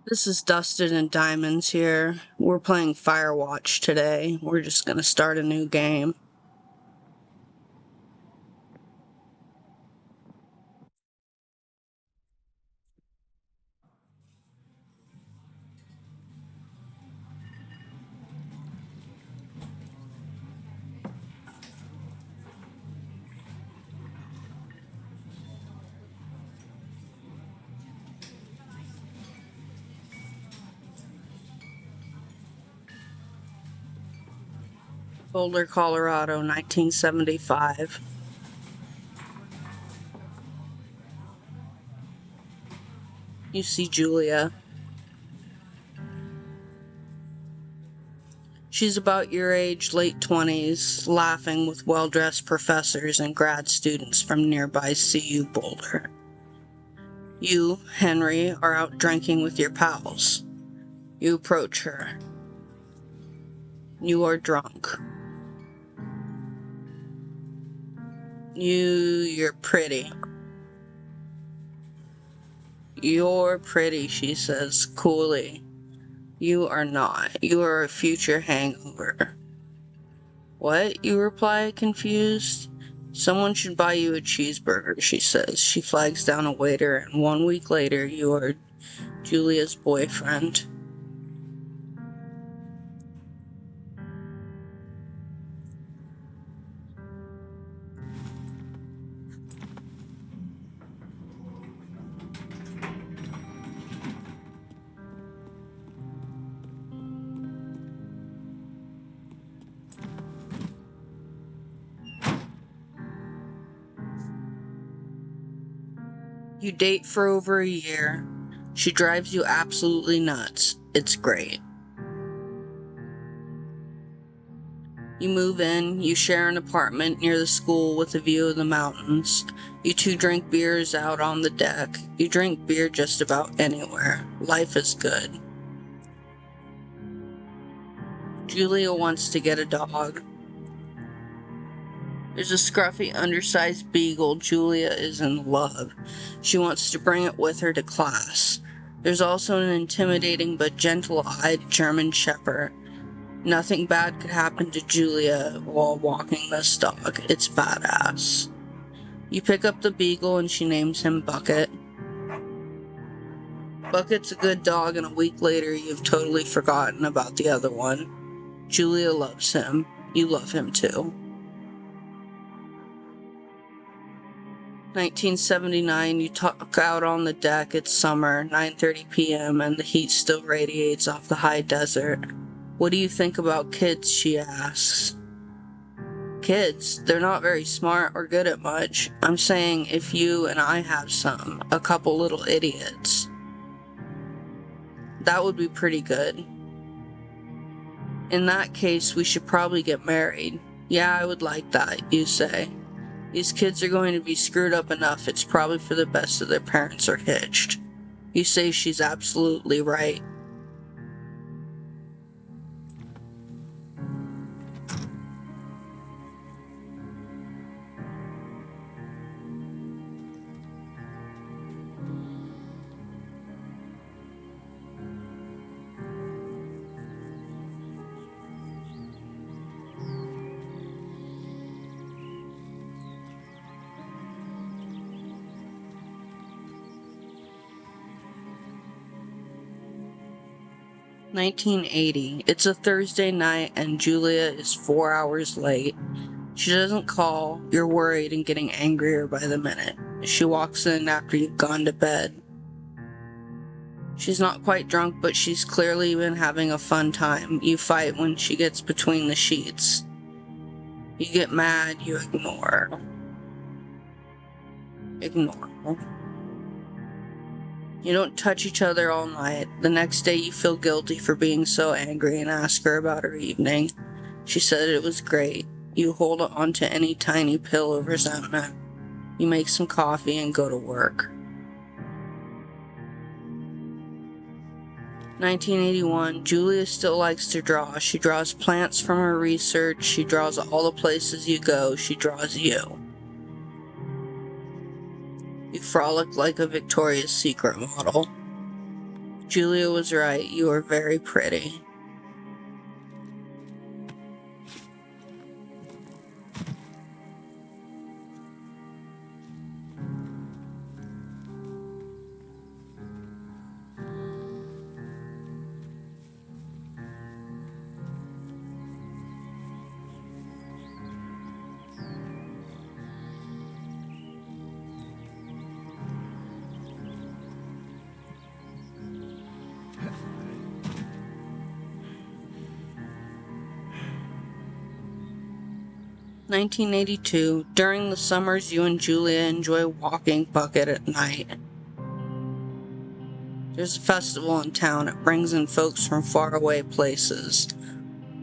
This is Dustin and Diamonds here. We're playing Firewatch today. We're just gonna start a new game. Boulder, Colorado, 1975. You see Julia. She's about your age, late 20s, laughing with well-dressed professors and grad students from nearby CU Boulder. You, Henry, are out drinking with your pals. You approach her. You are drunk. You're pretty. You're pretty, she says coolly. You are not. You are a future hangover. What? You reply, confused. Someone should buy you a cheeseburger, she says. She flags down a waiter, and 1 week later, you are Julia's boyfriend. You date for over a year. She drives you absolutely nuts. It's great. You move in, you share an apartment near the school with a view of the mountains. You two drink beers out on the deck. You drink beer just about anywhere. Life is good. Julia wants to get a dog. There's a scruffy, undersized beagle. Julia is in love. She wants to bring it with her to class. There's also an intimidating but gentle-eyed German shepherd. Nothing bad could happen to Julia while walking this dog. It's badass. You pick up the beagle and she names him Bucket. Bucket's a good dog, and a week later you've totally forgotten about the other one. Julia loves him. You love him too. 1979, you talk out on the deck. It's summer, 9:30 p.m., and the heat still radiates off the high desert. What do you think about kids, she asks. Kids? They're not very smart or good at much. I'm saying if you and I have some, a couple little idiots. That would be pretty good. In that case, we should probably get married. Yeah, I would like that, you say. These kids are going to be screwed up enough. It's probably for the best that their parents are hitched. You say she's absolutely right. "1980. It's a Thursday night and Julia is 4 hours late. She doesn't call. You're worried and getting angrier by the minute. She walks in after you've gone to bed. She's not quite drunk, but she's clearly been having a fun time. You fight when she gets between the sheets. You get mad, you ignore. You don't touch each other all night. The next day you feel guilty for being so angry and ask her about her evening. She said it was great. You hold on to any tiny pill of resentment. You make some coffee and go to work. 1981. Julia still likes to draw. She draws plants from her research. She draws all the places you go. She draws you. You frolic like a Victoria's Secret model. Julia was right. You are very pretty. "1982. During the summers, you and Julia enjoy walking Bucket at night. There's a festival in town. It brings in folks from faraway places.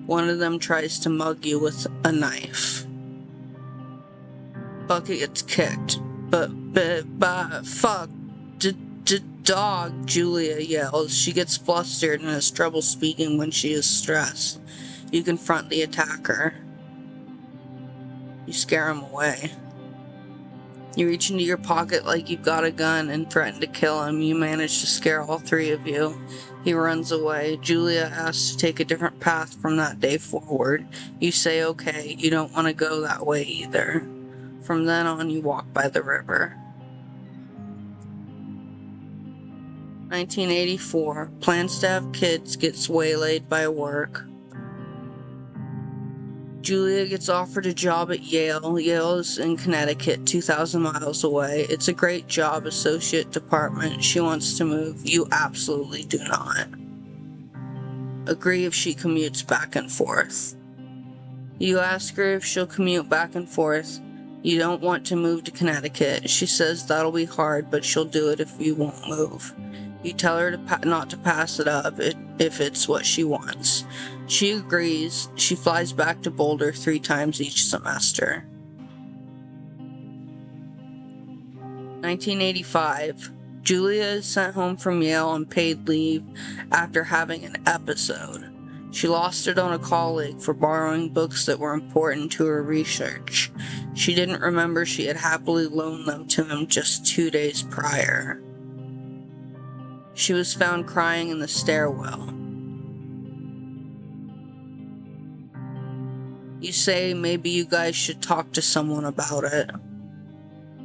One of them tries to mug you with a knife. Bucket gets kicked. But, fuck, dog, Julia yells. She gets flustered and has trouble speaking when she is stressed. You confront the attacker. You scare him away. You reach into your pocket like you've got a gun and threaten to kill him. You manage to scare all three of you. He runs away. Julia asks to take a different path from that day forward. You say okay, you don't want to go that way either. From then on, you walk by the river. 1984. Plans to have kids gets waylaid by work. Julia gets offered a job at Yale. Yale is in Connecticut, 2,000 miles away. It's a great job, associate department. She wants to move. You absolutely do not. Agree if she commutes back and forth. You ask her if she'll commute back and forth. You don't want to move to Connecticut. She says that'll be hard, but she'll do it if you won't move. You tell her not to pass it up if it's what she wants. She agrees. She flies back to Boulder 3 times each semester. 1985. Julia is sent home from Yale on paid leave after having an episode. She lost it on a colleague for borrowing books that were important to her research. She didn't remember she had happily loaned them to him just 2 days prior. She was found crying in the stairwell. You say maybe you guys should talk to someone about it.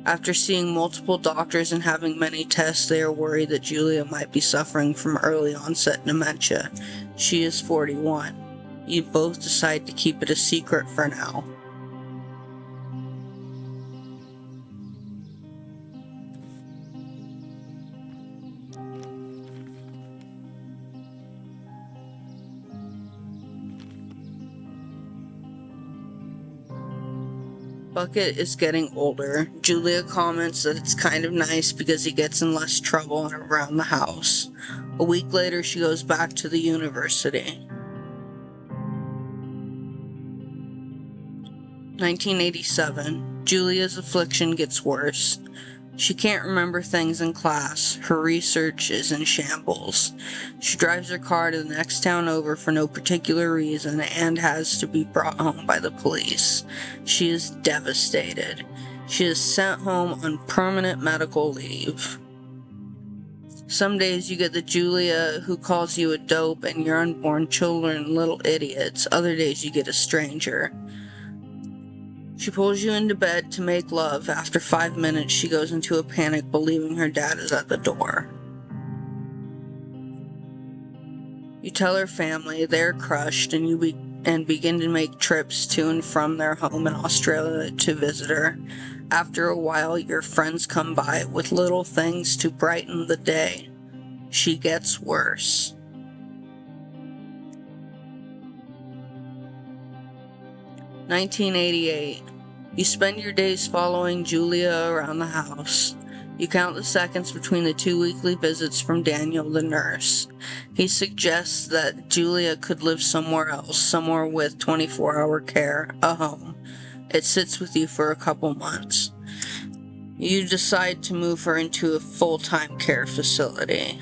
After seeing multiple doctors and having many tests, they are worried that Julia might be suffering from early onset dementia. She is 41. You both decide to keep it a secret for now. Bucket is getting older. Julia comments that it's kind of nice because he gets in less trouble and around the house. A week later, she goes back to the university. 1987. Julia's affliction gets worse. She can't remember things in class. Her research is in shambles. She drives her car to the next town over for no particular reason and has to be brought home by the police. She is devastated. She is sent home on permanent medical leave. Some days you get the Julia who calls you a dope and your unborn children little idiots. Other days you get a stranger. She pulls you into bed to make love. After 5 minutes, she goes into a panic, believing her dad is at the door. You tell her family. They're crushed, and begin to make trips to and from their home in Australia to visit her. After a while, your friends come by with little things to brighten the day. She gets worse. 1988. You spend your days following Julia around the house. You count the seconds between the 2 weekly visits from Daniel, the nurse. He suggests that Julia could live somewhere else, somewhere with 24-hour care, a home. It sits with you for a couple months. You decide to move her into a full-time care facility.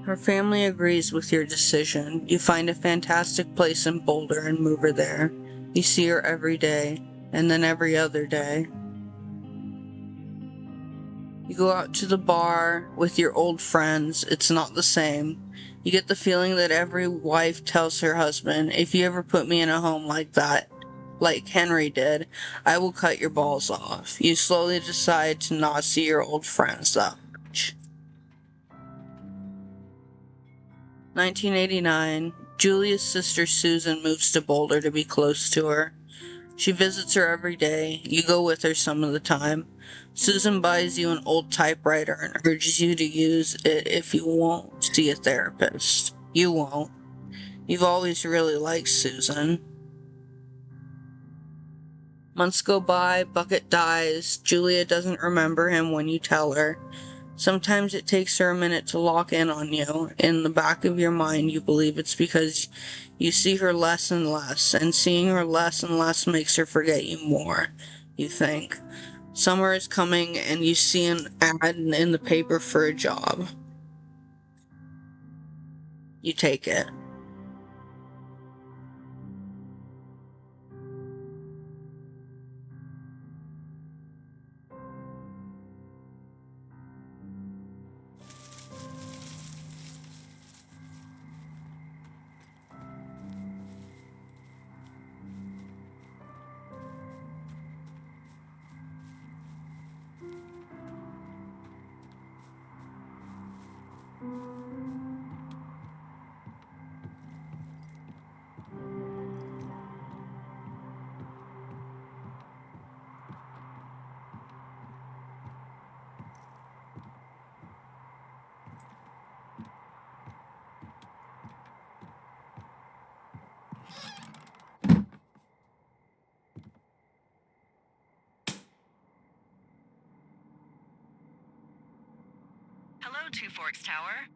Her family agrees with your decision. You find a fantastic place in Boulder and move her there. You see her every day, and then every other day. You go out to the bar with your old friends. It's not the same. You get the feeling that every wife tells her husband, if you ever put me in a home like that, like Henry did, I will cut your balls off. You slowly decide to not see your old friends that much. 1989, Julia's sister Susan moves to Boulder to be close to her. She visits her every day. You go with her some of the time. Susan buys you an old typewriter and urges you to use it if you won't see a therapist. You won't. You've always really liked Susan. Months go by, Bucket dies. Julia doesn't remember him when you tell her. Sometimes it takes her a minute to lock in on you. In the back of your mind, you believe it's because you see her less and less, and seeing her less and less makes her forget you more, you think. Summer is coming, and you see an ad in the paper for a job. You take it. Hello, Two Forks Tower.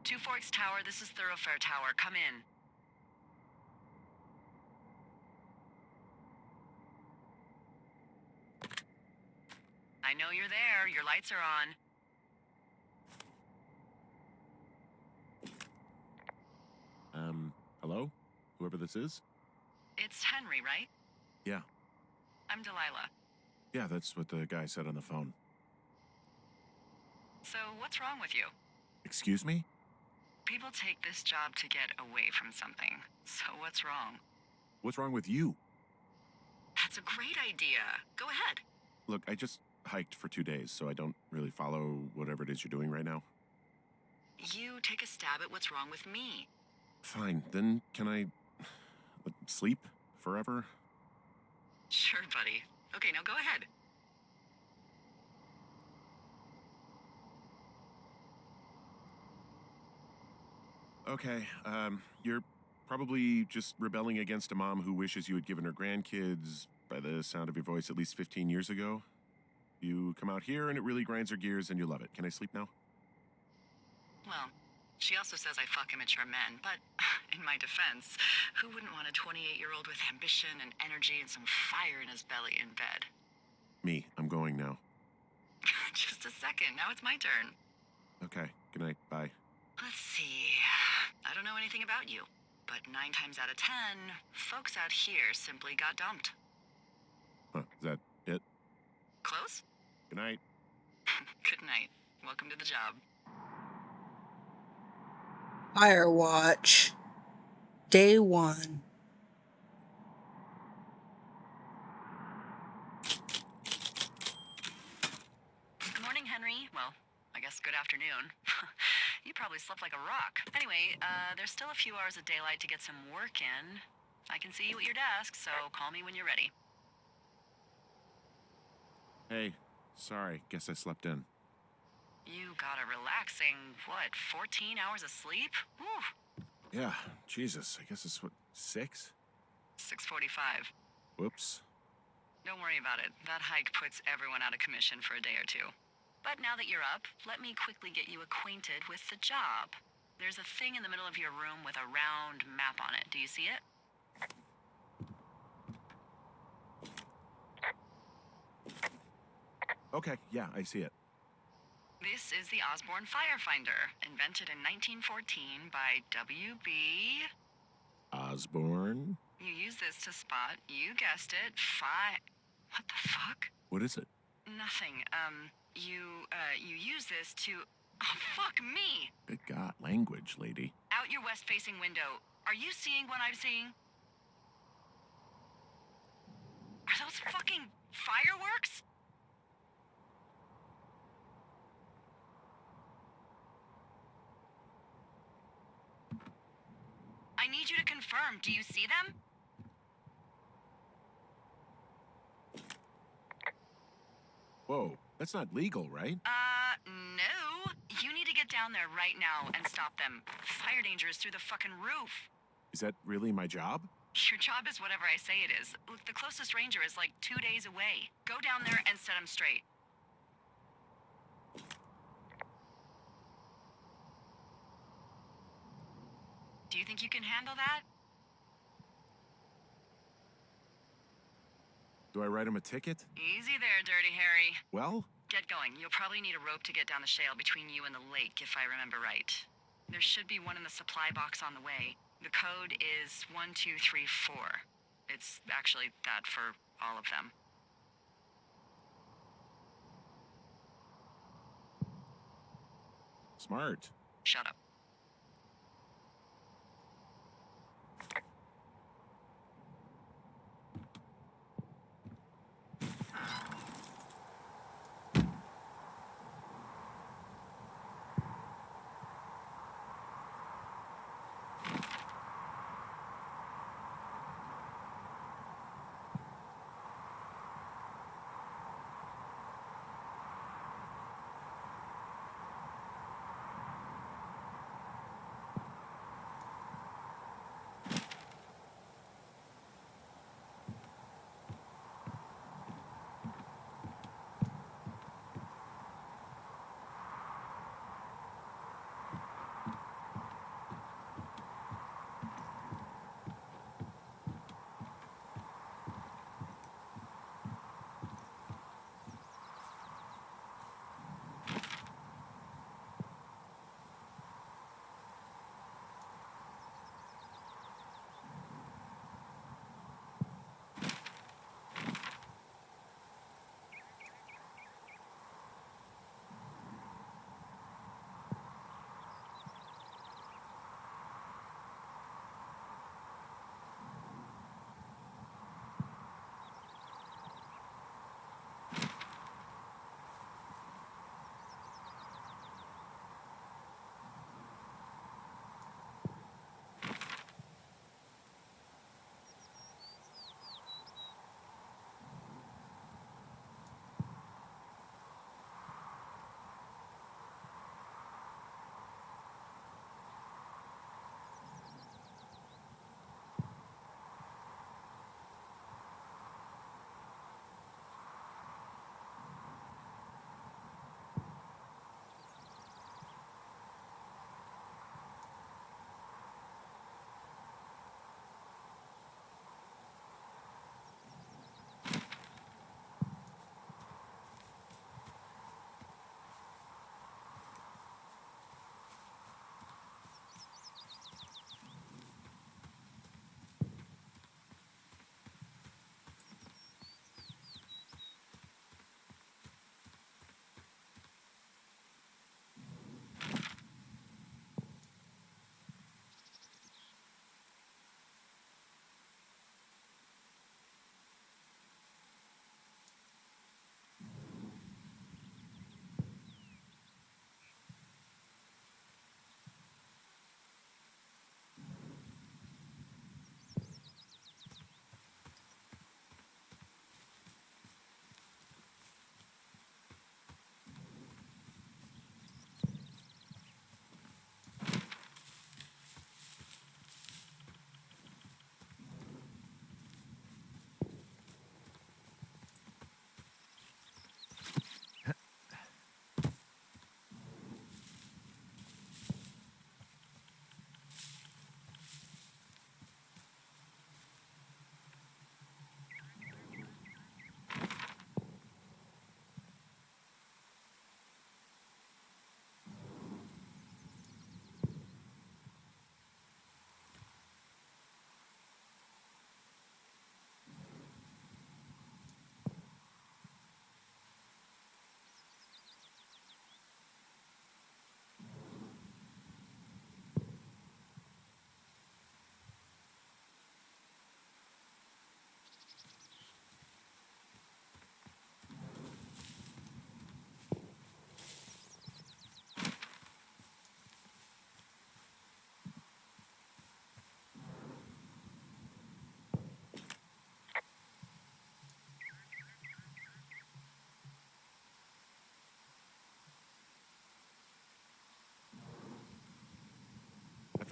Two Forks Tower, this is Thoroughfare Tower. Come in. I know you're there. Your lights are on. Hello? Whoever this is? It's Henry, right? Yeah. I'm Delilah. Yeah, that's what the guy said on the phone. So, what's wrong with you? Excuse me? People take this job to get away from something. So, what's wrong? What's wrong with you? That's a great idea. Go ahead. Look, I just hiked for 2 days, so I don't really follow whatever it is you're doing right now. You take a stab at what's wrong with me. Fine, then can I sleep forever? Sure, buddy. Okay, now go ahead. Okay, you're probably just rebelling against a mom who wishes you had given her grandkids, by the sound of your voice, at least 15 years ago. You come out here and it really grinds her gears and you love it. Can I sleep now? Well, she also says I fuck immature men, but in my defense, who wouldn't want a 28-year-old with ambition and energy and some fire in his belly in bed? Me, I'm going now. Just a second, now it's my turn. Okay, good night, bye. Let's see. I don't know anything about you, but 9 times out of 10, folks out here simply got dumped. Huh, is that it? Close? Good night. Good night. Welcome to the job. Firewatch. Day 1. Good morning, Henry. Well, I guess good afternoon. You probably slept like a rock. Anyway, there's still a few hours of daylight to get some work in. I can see you at your desk, so call me when you're ready. Hey, sorry, guess I slept in. You got a relaxing, 14 hours of sleep? Whew. Yeah, Jesus, I guess it's what, 6? 6:45. Whoops. Don't worry about it. That hike puts everyone out of commission for a day or two. But now that you're up, let me quickly get you acquainted with the job. There's a thing in the middle of your room with a round map on it. Do you see it? Okay, yeah, I see it. This is the Osborne Firefinder, invented in 1914 by W.B. Osborne? You use this to spot, you guessed it, What the fuck? What is it? Nothing. You use this to... Oh, fuck me! Good God, language, lady. Out your west-facing window. Are you seeing what I'm seeing? Are those fucking fireworks? I need you to confirm. Do you see them? Whoa, that's not legal, right? No. You need to get down there right now and stop them. Fire danger is through the fucking roof. Is that really my job? Your job is whatever I say it is. Look, the closest ranger is like 2 days away. Go down there and set him straight. Do you think you can handle that? Do I write him a ticket? Easy there, Dirty Harry. Well, Get going. You'll probably need a rope to get down the shale between you and the lake, if I remember right. There should be one in the supply box on the way. The code is 1234. It's actually that for all of them. smart. Shut up.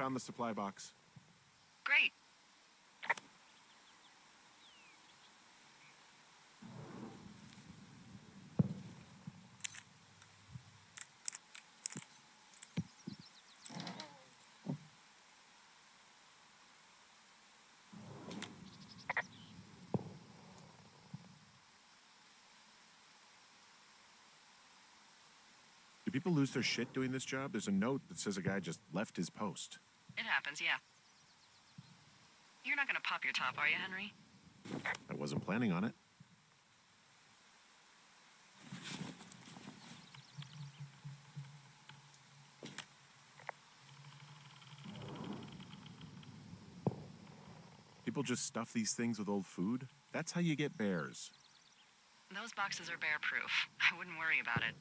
found the supply box. Great. Do people lose their shit doing this job? There's a note that says a guy just left his post. It happens, yeah. You're not gonna pop your top, are you, Henry? I wasn't planning on it. People just stuff these things with old food? That's how you get bears. Those boxes are bear-proof. I wouldn't worry about it.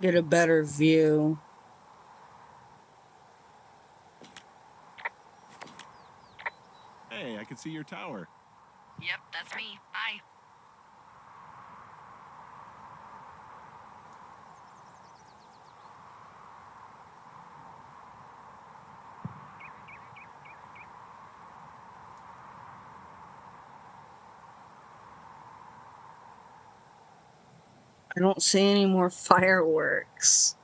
get a better view. Hey, I can see your tower. Yep, that's me. Bye. I don't see any more fireworks.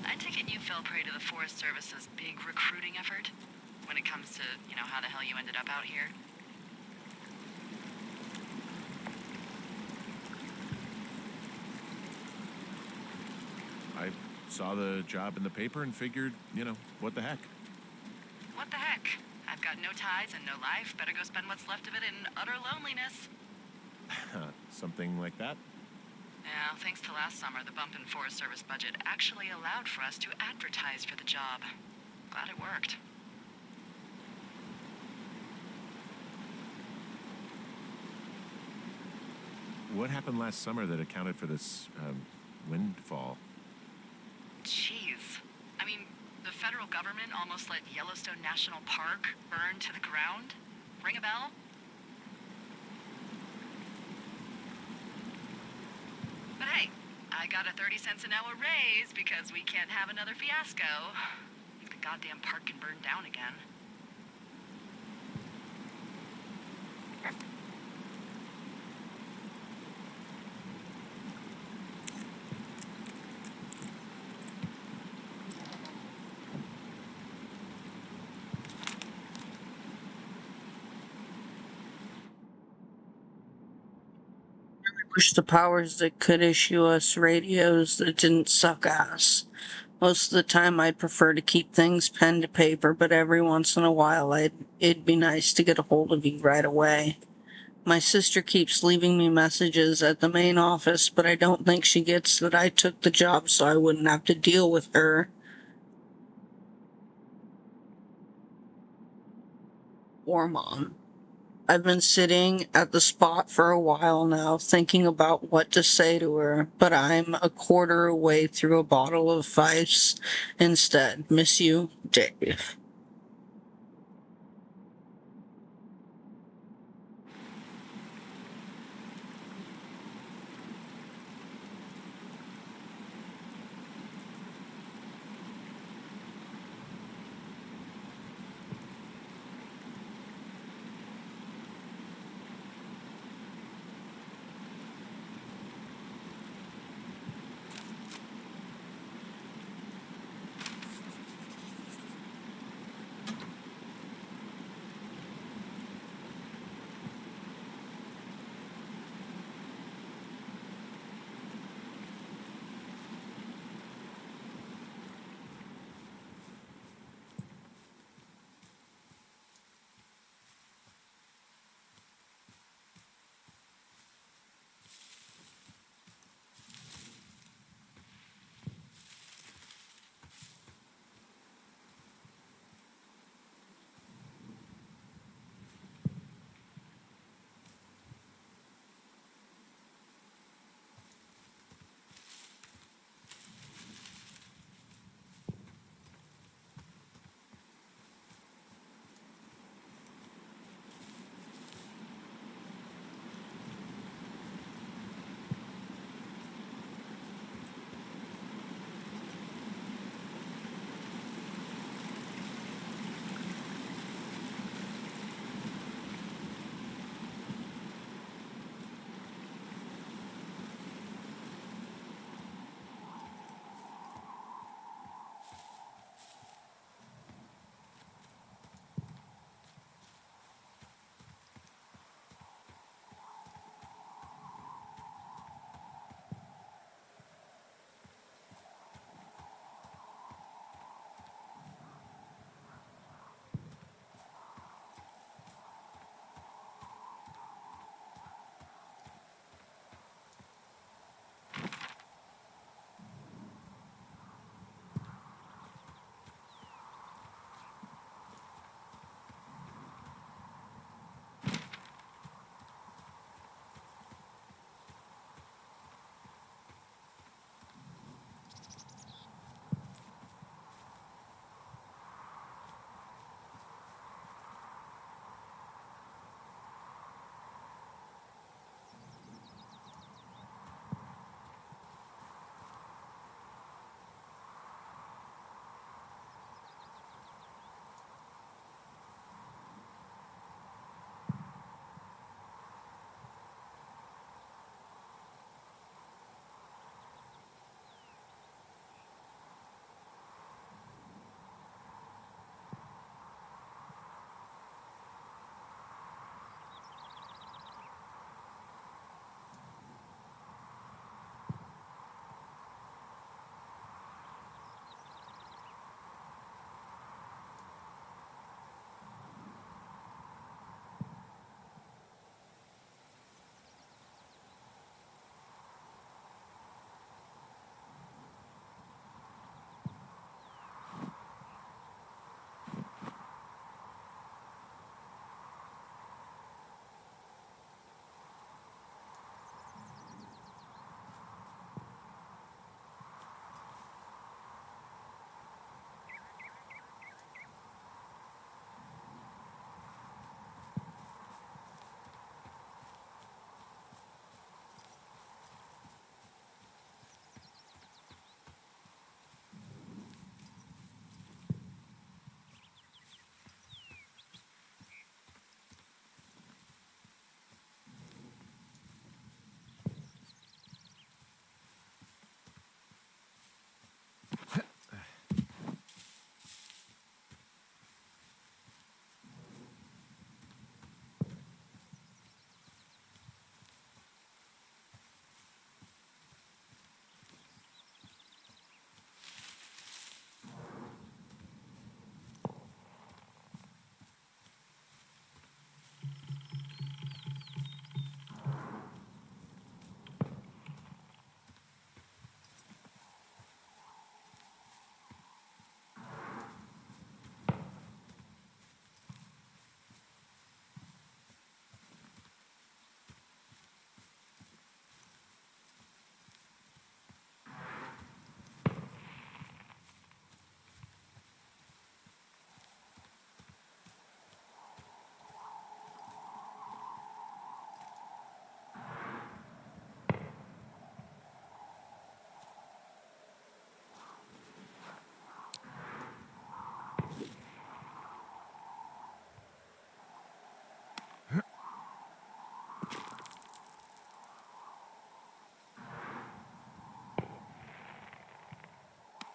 I take it you fell prey to the Forest Service's big recruiting effort when it comes to, how the hell you ended up out here. I saw the job in the paper and figured, what the heck? What the heck? I've got no ties and no life. Better go spend what's left of it in utter loneliness. Something like that? Yeah, thanks to last summer, the bump in Forest Service budget actually allowed for us to advertise for the job. Glad it worked. What happened last summer that accounted for this, windfall? Jeez. I mean, the federal government almost let Yellowstone National Park burn to the ground? Ring a bell? But hey, I got a 30 cents an hour raise because we can't have another fiasco. The goddamn park can burn down again. Wish the powers that could issue us radios that didn't suck ass. Most of the time I'd prefer to keep things pen to paper, but every once in a while it'd be nice to get a hold of you right away. My sister keeps leaving me messages at the main office, but I don't think she gets that I took the job so I wouldn't have to deal with her. Or Mom. I've been sitting at the spot for a while now, thinking about what to say to her, but I'm a quarter away through a bottle of Vice instead. Miss you, Dave.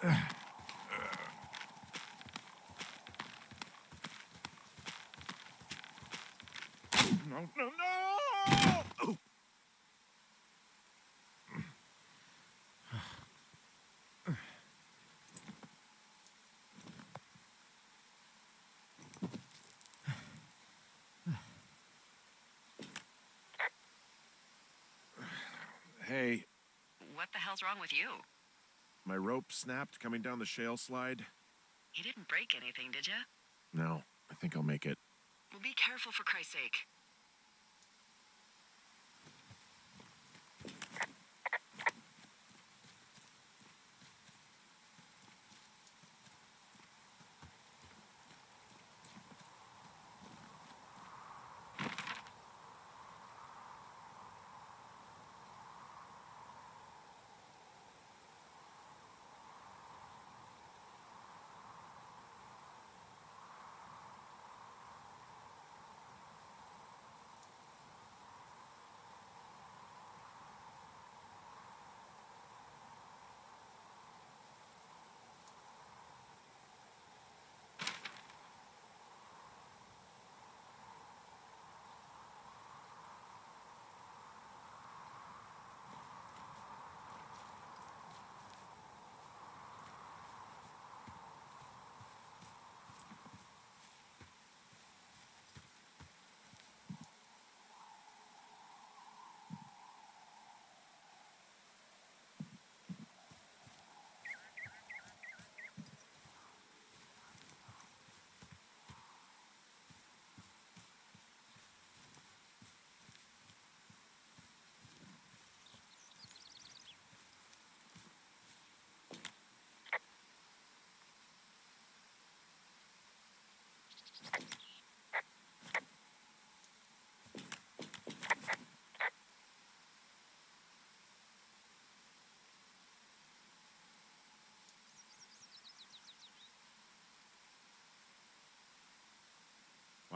No, no, no! Oh. Hey, What the hell's wrong with you? my rope snapped coming down the shale slide. You didn't break anything, did you? No, I think I'll make it. Well, be careful for Christ's sake.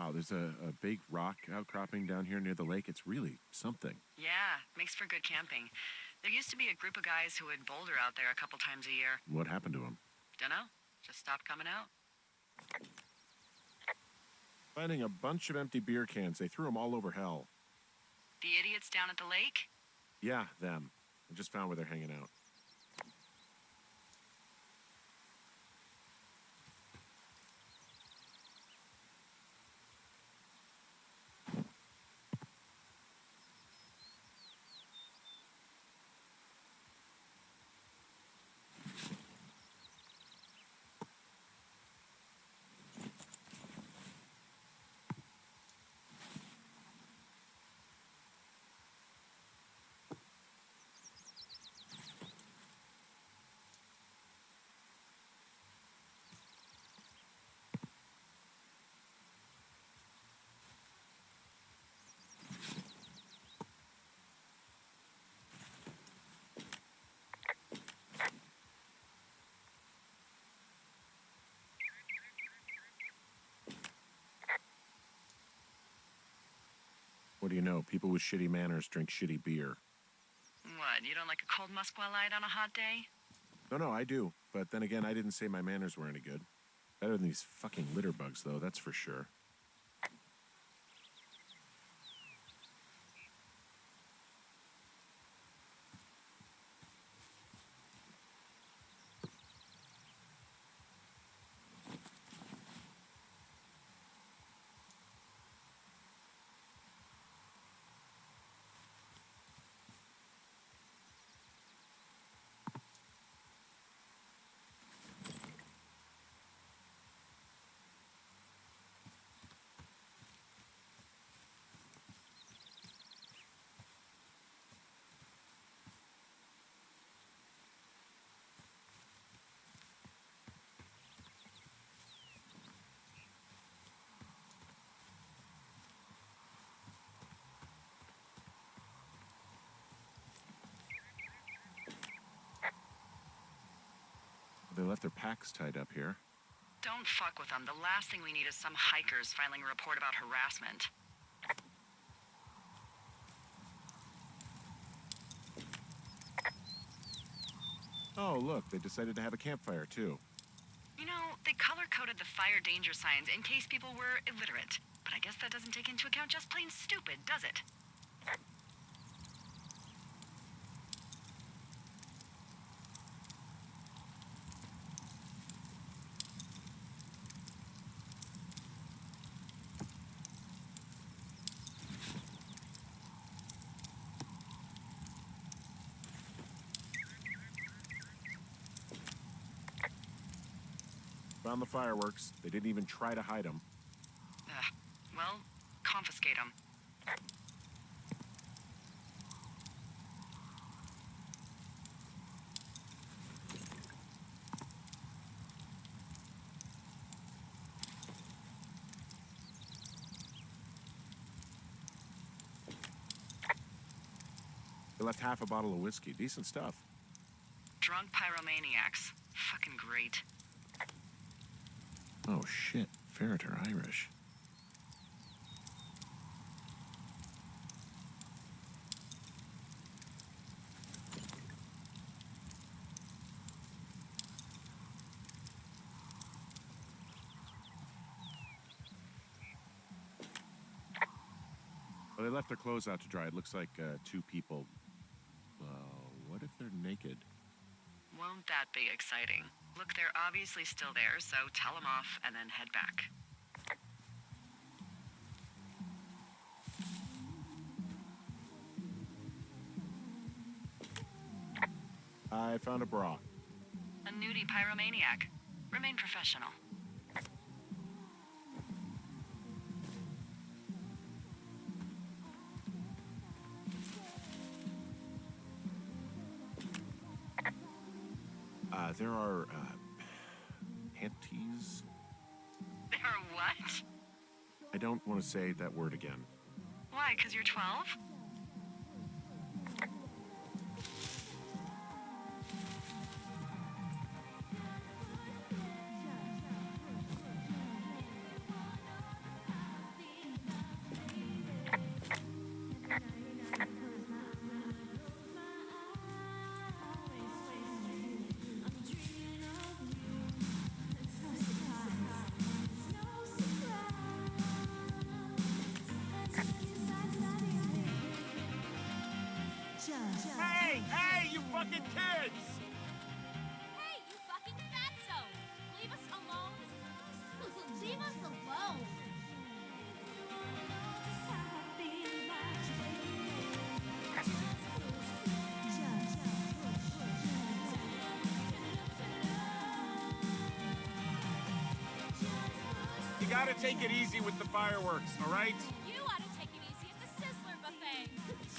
Wow, there's a big rock outcropping down here near the lake. It's really something. Yeah, makes for good camping. There used to be a group of guys who would boulder out there a couple times a year. What happened to him? Dunno, just stopped coming out. Finding a bunch of empty beer cans. They threw them all over hell. The idiots down at the lake? Yeah, them. I just found where they're hanging out. What do you know? People with shitty manners drink shitty beer. What, you don't like a cold Musqua Light on a hot day? No, I do. But then again, I didn't say my manners were any good. Better than these fucking litter bugs, though, that's for sure. They left their packs tied up here. Don't fuck with them. The last thing we need is some hikers filing a report about harassment. Oh, look, they decided to have a campfire, too. You know, they color-coded the fire danger signs in case people were illiterate. But I guess that doesn't take into account just plain stupid, does it? Found the fireworks. They didn't even try to hide them. Ugh. Well, confiscate them. They left half a bottle of whiskey. Decent stuff. Drunk pyromaniacs. Fucking great. Oh, shit. Ferret are Irish. Well, they left their clothes out to dry. It looks like 2 people. What if they're naked? Won't that be exciting? Look, they're obviously still there, so tell them off and then head back. I found a bra. A nudie pyromaniac. Remain professional. There are, panties? They're what? I don't want to say that word again. Why, 'cause you're 12? Hey, you fucking kids! Hey, you fucking fatso! Leave us alone! Leave us alone! You gotta take it easy with the fireworks, all right? You ought to take it easy at the Sizzler buffet!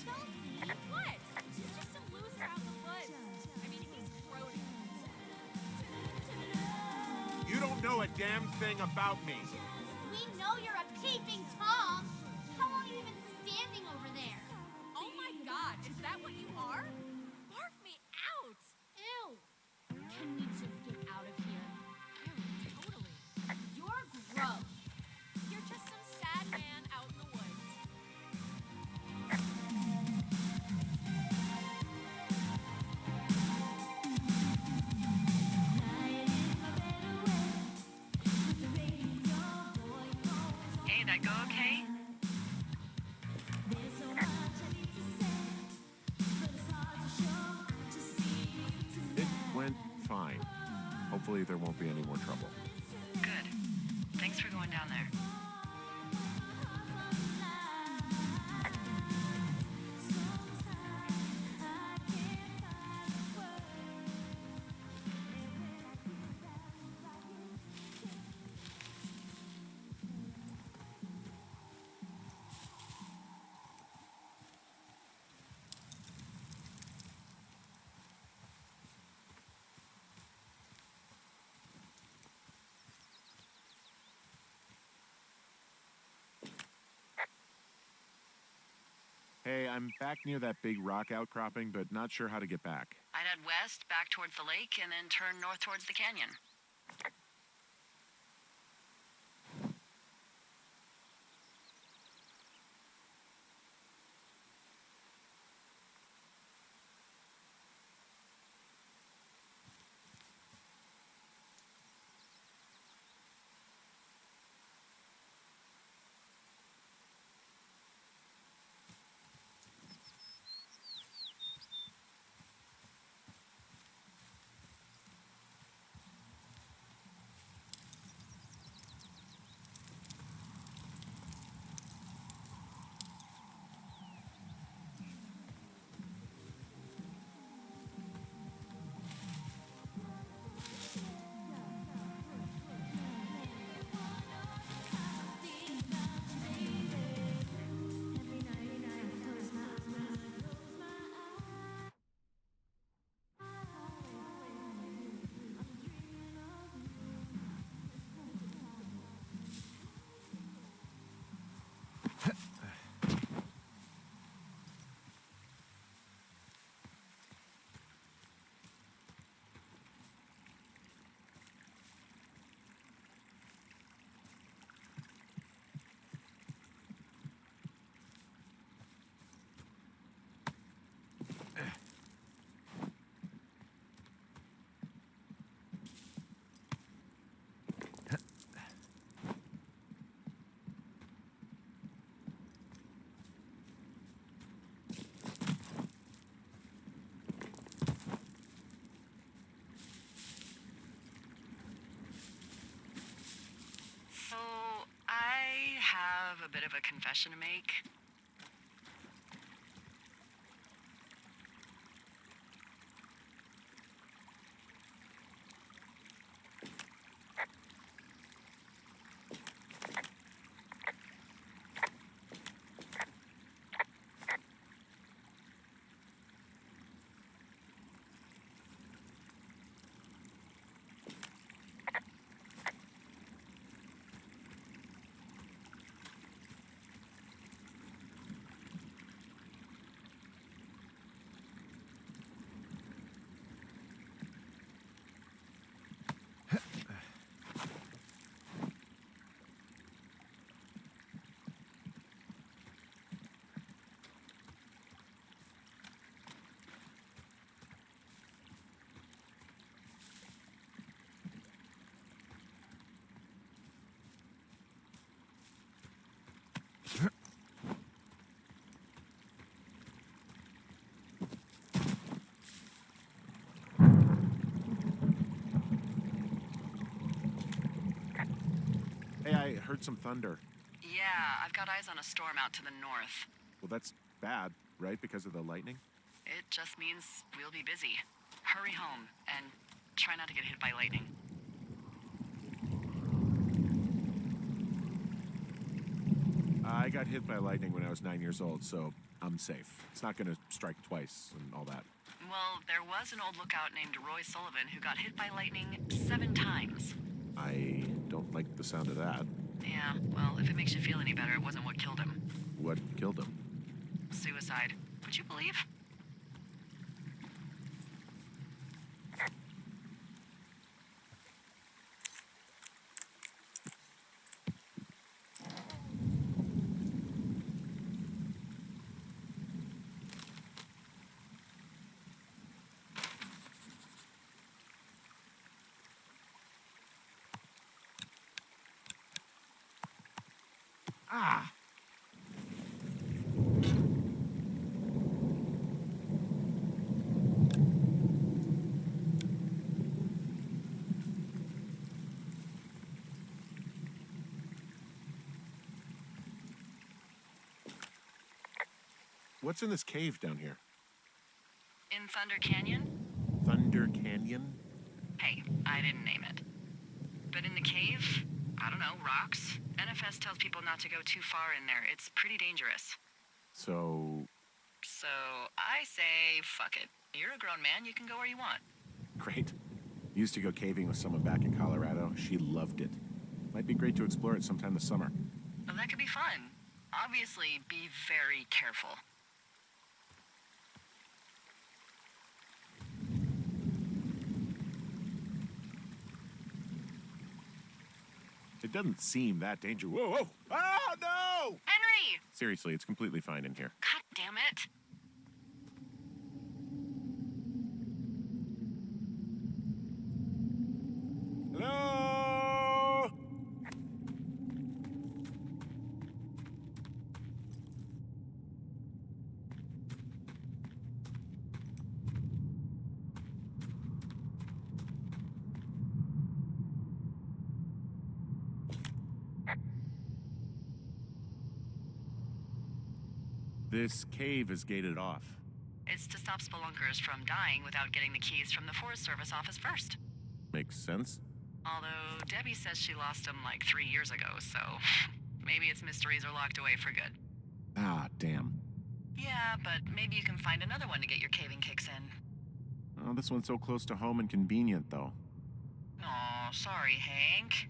Chelsea! What? He's just some loser out in the woods. I mean, he's grody. You don't know a damn thing about me. We know you're a peeping Tom! How long have you been standing over there? Oh my god, is that what you are? Barf me out! Ew! Can we just get out of here? Ew, totally. You're gross. You're just some sad man out in the woods. Hey, that go okay? It went fine. Hopefully there won't be any more trouble. Good. Thanks for going down there. Hey, I'm back near that big rock outcropping, but not sure how to get back. I'd head west, back towards the lake, and then turn north towards the canyon. have a bit of a confession to make. Hey, I heard some thunder. Yeah, I've got eyes on a storm out to the north. Well, that's bad, right? Because of the lightning? It just means we'll be busy. Hurry home, and try not to get hit by lightning. I got hit by lightning when I was 9 years old, so I'm safe. It's not gonna strike twice and all that. Well, there was an old lookout named Roy Sullivan who got hit by lightning 7 times. I don't like the sound of that. Yeah, well, if it makes you feel any better, it wasn't what killed him. What killed him? Suicide. Would you believe? Ah! What's in this cave down here? In Thunder Canyon? Thunder Canyon? Hey, I didn't name it. But in the cave, I don't know, rocks. NFS tells people not to go too far in there. It's pretty dangerous. So, So I say, fuck it. You're a grown man, you can go where you want. great. Used to go caving with someone back in Colorado. She loved it. Might be great to explore it sometime this summer. Well, that could be fun. Obviously, be very careful. It doesn't seem that dangerous. Whoa, whoa! Oh, no! Henry! Seriously, it's completely fine in here. God damn it. Hello? This cave is gated off. It's to stop spelunkers from dying without getting the keys from the Forest Service office first. Makes sense. Although Debbie says she lost them like 3 years ago, so maybe its mysteries are locked away for good. Ah, damn. Yeah, but maybe you can find another one to get your caving kicks in. Oh, this one's so close to home and convenient, though. Aw, sorry, Hank.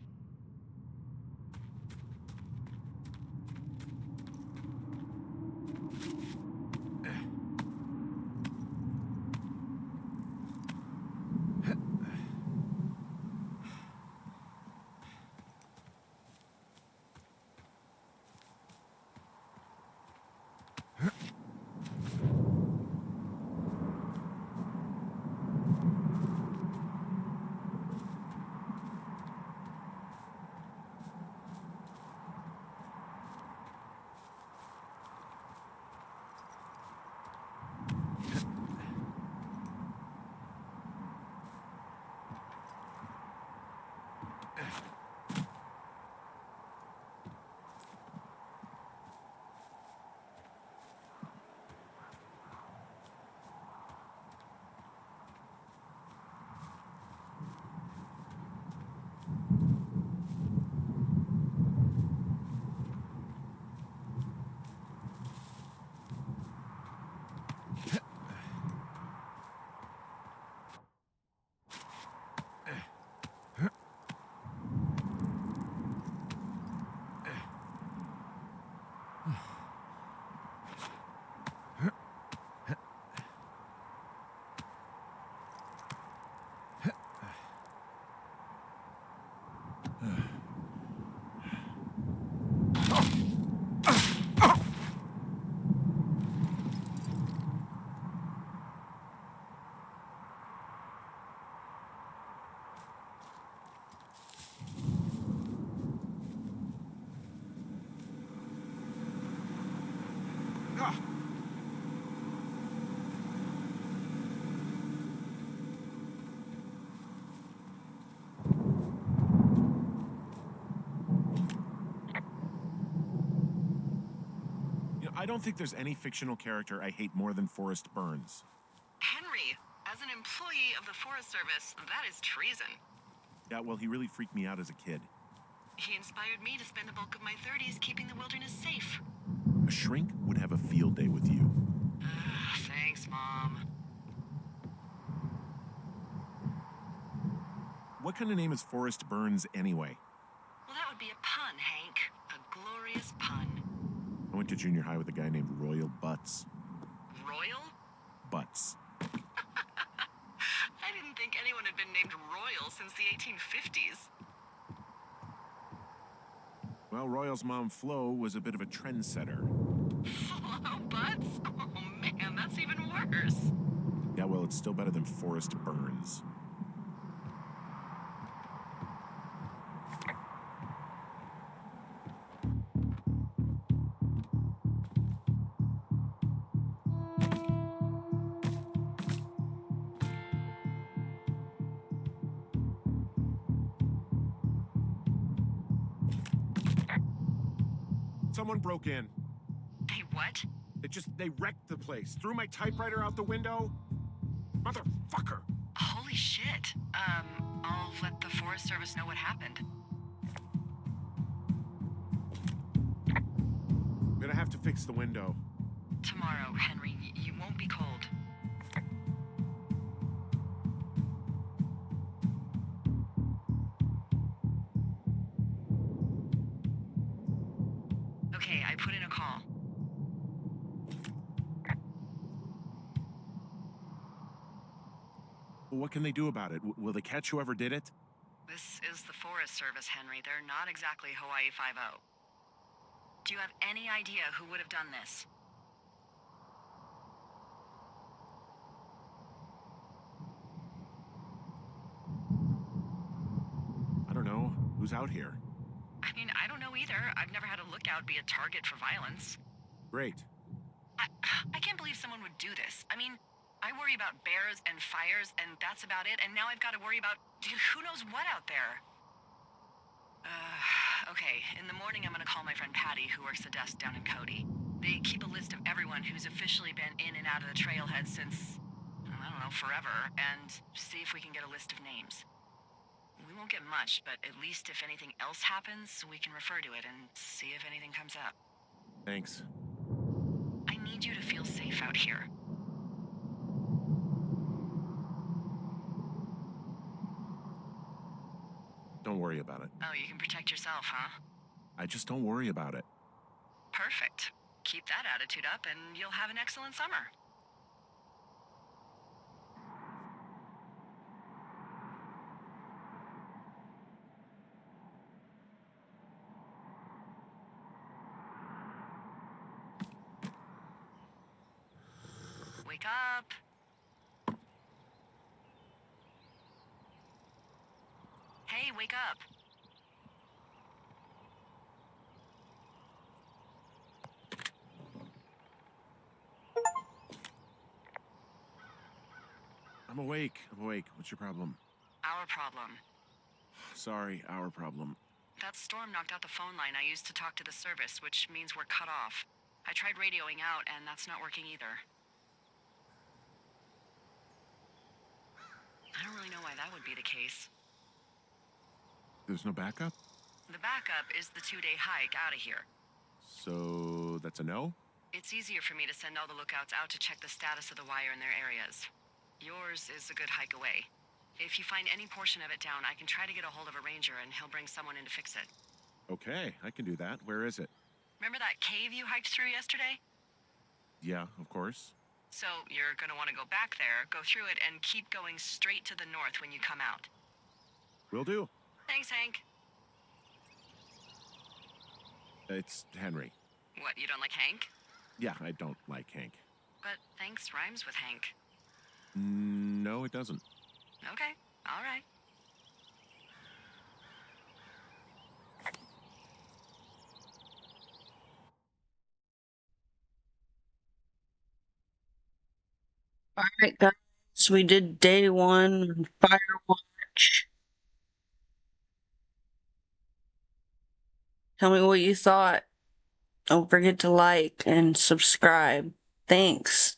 I don't think there's any fictional character I hate more than Forrest Burns. Henry, as an employee of the Forest Service, that is treason. Yeah, well, he really freaked me out as a kid. He inspired me to spend the bulk of my 30s keeping the wilderness safe. A shrink would have a field day with you. Thanks, Mom. What kind of name is Forrest Burns anyway? Well, that would be a pun, Hank. A glorious pun. I went to junior high with a guy named Royal Butts. Royal? Butts. I didn't think anyone had been named Royal since the 1850s. Well, Royal's mom, Flo, was a bit of a trendsetter. Flo Butts? Oh man, that's even worse. Yeah, well, it's still better than Forrest Burns. Someone broke in. Hey, what? They wrecked the place. Threw my typewriter out the window. Motherfucker! Holy shit. I'll let the Forest Service know what happened. I'm gonna have to fix the window. Tomorrow, Henry, you won't be cold. Okay, I put in a call. Well, what can they do about it? Will they catch whoever did it? This is the Forest Service, Henry. They're not exactly Hawaii Five-0. Do you have any idea who would have done this? I don't know. Who's out here? I mean, I don't know either. I've never had a lookout be a target for violence. Great. I can't believe someone would do this. I mean, I worry about bears and fires, and that's about it. And now I've got to worry about who knows what out there. Okay, in the morning I'm gonna call my friend Patty, who works the desk down in Cody. They keep a list of everyone who's officially been in and out of the trailhead since, I don't know, forever, and see if we can get a list of names. We won't get much, but at least if anything else happens, we can refer to it and see if anything comes up. Thanks. I need you to feel safe out here. Don't worry about it. Oh, you can protect yourself, huh? I just don't worry about it. Perfect. Keep that attitude up and you'll have an excellent summer. Wake up. Hey, wake up. I'm awake. What's your problem? Our problem. Sorry, our problem. That storm knocked out the phone line I used to talk to the service, which means we're cut off. I tried radioing out, and that's not working either. I don't really know why that would be the case. There's no backup? The backup is the 2-day hike out of here. So that's a no? It's easier for me to send all the lookouts out to check the status of the wire in their areas. Yours is a good hike away. If you find any portion of it down, I can try to get a hold of a ranger and he'll bring someone in to fix it. Okay, I can do that. Where is it? Remember that cave you hiked through yesterday? Yeah, of course. So you're gonna want to go back there, go through it, and keep going straight to the north when you come out. Will do. Thanks, Hank. It's Henry. What, you don't like Hank? Yeah, I don't like Hank. But thanks rhymes with Hank. No, it doesn't. Okay, all right. Alright, guys, we did day 1 on Firewatch. Tell me what you thought. Don't forget to like and subscribe. Thanks.